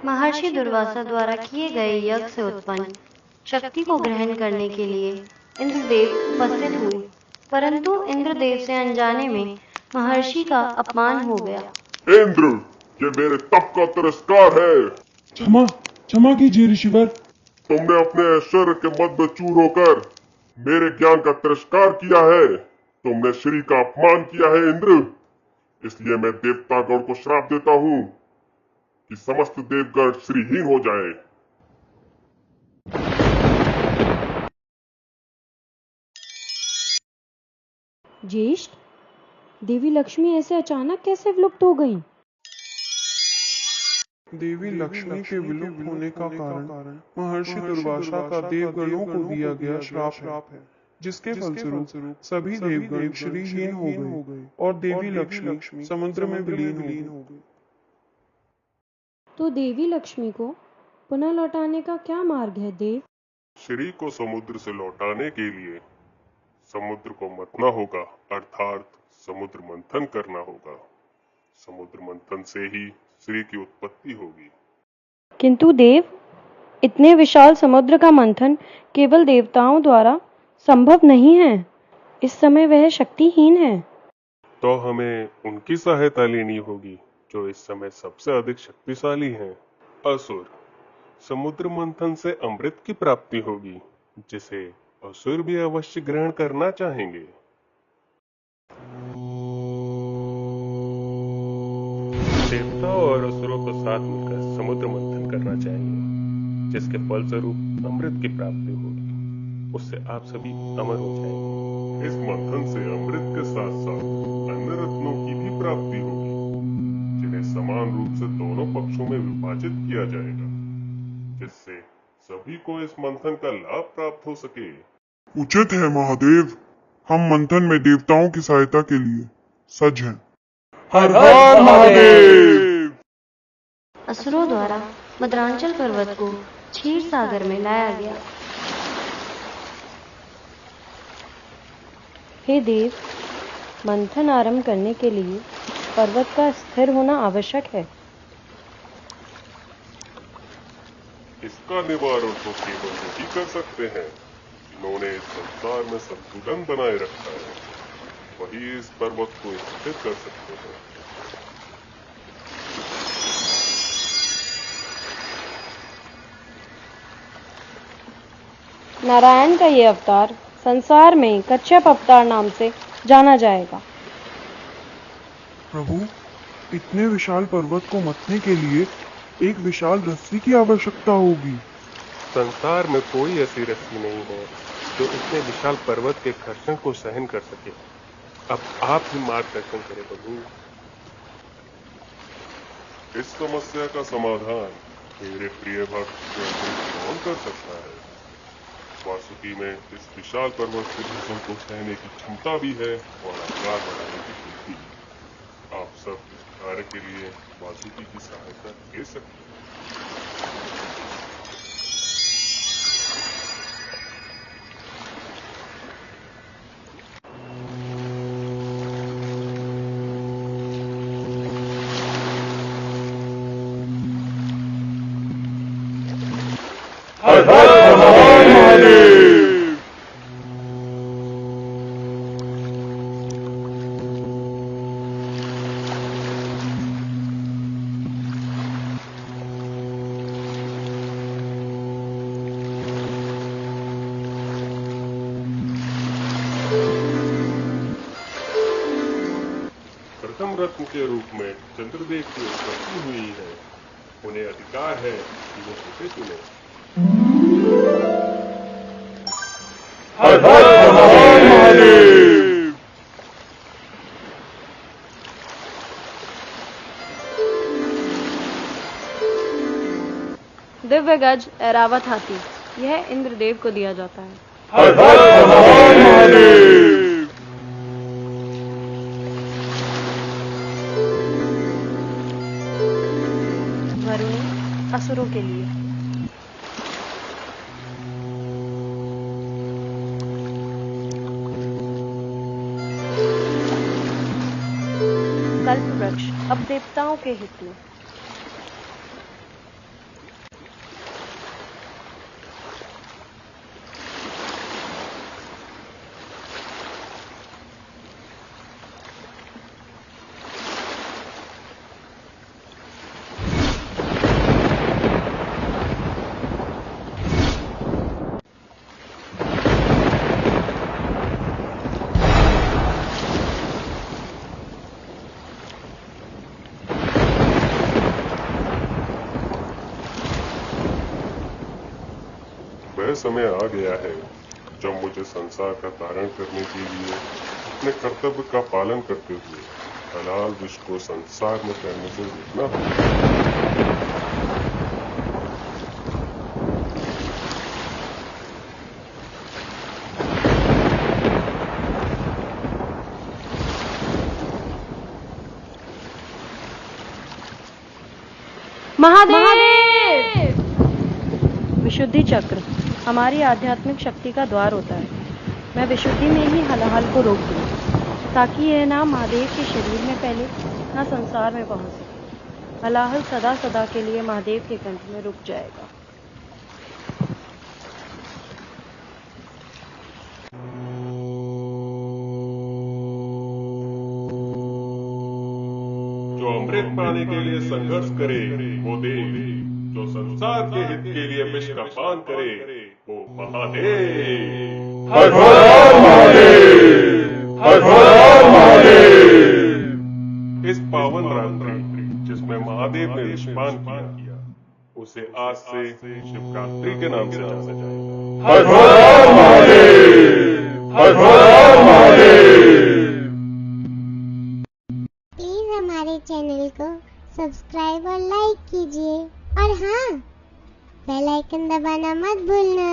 महर्षि दुर्वासा द्वारा किए गए यज्ञ से उत्पन्न शक्ति को ग्रहण करने के लिए इंद्रदेव उपस्थित हुए, परंतु इंद्रदेव से अनजाने में महर्षि का अपमान हो गया। इंद्र, ये मेरे तप का तिरस्कार है। क्षमा कीजिए ऋषिवर। तुमने अपने ऐश्वर्य के मद में चूर होकर मेरे ज्ञान का तिरस्कार किया है। तुमने श्री का अपमान किया है इंद्र। इसलिए मैं देवतागण को श्राप देता हूँ कि समस्त देवगण श्रीहीन हो जाए। ज्येष्ठ, देवी लक्ष्मी ऐसे अचानक कैसे विलुप्त हो गईं? देवी लक्ष्मी के विलुप्त होने का कारण महर्षि दुर्वासा का देवगणों को दिया गया श्राप है, जिसके फलस्वरूप सभी देवगण श्रीहीन हो गए और देवी लक्ष्मी समुद्र में विलीन हो गई। तो देवी लक्ष्मी को पुनः लौटाने का क्या मार्ग है देव? श्री को समुद्र से लौटाने के लिए समुद्र को मथना होगा, अर्थात समुद्र मंथन करना होगा। समुद्र मंथन से ही श्री की उत्पत्ति होगी। किंतु देव, इतने विशाल समुद्र का मंथन केवल देवताओं द्वारा संभव नहीं है। इस समय वह शक्तिहीन है। तो हमें उनकी सहायता लेनी होगी जो इस समय सबसे अधिक शक्तिशाली हैं, असुर। समुद्र मंथन से अमृत की प्राप्ति होगी, जिसे असुर भी अवश्य ग्रहण करना चाहेंगे। देवताओं और असुरों को साथ मिलकर समुद्र मंथन करना चाहिए, जिसके फलस्वरूप अमृत की प्राप्ति होगी। उससे आप सभी अमर हो जाएंगे। इस मंथन से अमृत के साथ साथ अन्य रत्नों की भी प्राप्ति होगी, जिन्हें समान रूप से दोनों पक्षों में विभाजित किया जाएगा, जिससे सभी को इस मंथन का लाभ प्राप्त हो सके। उचित है महादेव, हम मंथन में देवताओं की सहायता के लिए सज्ज हैं। हर हर महादेव। असुरों द्वारा मद्रांचल पर्वत को क्षीर सागर में लाया गया। हे देव, मंथन आरंभ करने के लिए पर्वत का स्थिर होना आवश्यक है। इसका निवारण तो केवल वही कर सकते हैं जिन्होंने इस संसार में संतुलन बनाए रखा है। वही इस पर्वत को स्थिर कर सकते हैं। नारायण का ये अवतार संसार में कच्छप अवतार नाम से जाना जाएगा। प्रभु, इतने विशाल पर्वत को मथने के लिए एक विशाल रस्सी की आवश्यकता होगी। संसार में कोई ऐसी रस्सी नहीं है जो इतने विशाल पर्वत के घर्षण को सहन कर सके। अब आप ही मार्गदर्शन करें प्रभु। इस समस्या का समाधान मेरे प्रिय भक्त कौन कर सकता है? वासुकी में इस विशाल पर्वत के घर्षण को सहने की क्षमता भी है और आकार बढ़ाने की शक्ति भी। आप सब इस कार्य के लिए वासुकी की सहायता ले सकते हैं। हर हर महादेव। प्रथम रत्न के रूप में चंद्रदेव की उत्पत्ति हुई है। उन्हें अधिकार है कि वो उसे चुने। हर हर महादेव। दिव्य गज ऐरावत हाथी, यह इंद्रदेव को दिया जाता है। हर हर महादेव। वरुण, असुरों के लिए। कल्प वृक्ष अब देवताओं के हित में। वह समय आ गया है जब मुझे संसार का तारण करने के लिए अपने कर्तव्य का पालन करते हुए हलाल विष को संसार में फैलने से रोकना होगा। महादेव! विशुद्धि चक्र हमारी आध्यात्मिक शक्ति का द्वार होता है। मैं विशुद्धि में ही हलाहल को रोक दूं, ताकि यह ना महादेव के शरीर में फैले, ना संसार में पहुंच सके। हलाहल सदा सदा के लिए महादेव के कंठ में रुक जाएगा। जो अमृत पाने के लिए संघर्ष करे वो देव, जो संसार के हित के लिए विष का पान करे वो महादेव। हर हर महादेव, हर हर महादेव। इस पावन रात्रि जिसमें महादेव ने विषपान किया उसे आज से शिवरात्रि के नाम से जाना जाएगा। हर हर महादेव, हर हर महादेव। प्लीज हमारे चैनल को सब्सक्राइब और लाइक कीजिए और हाँ, बेल आइकन दबाना मत भूलना।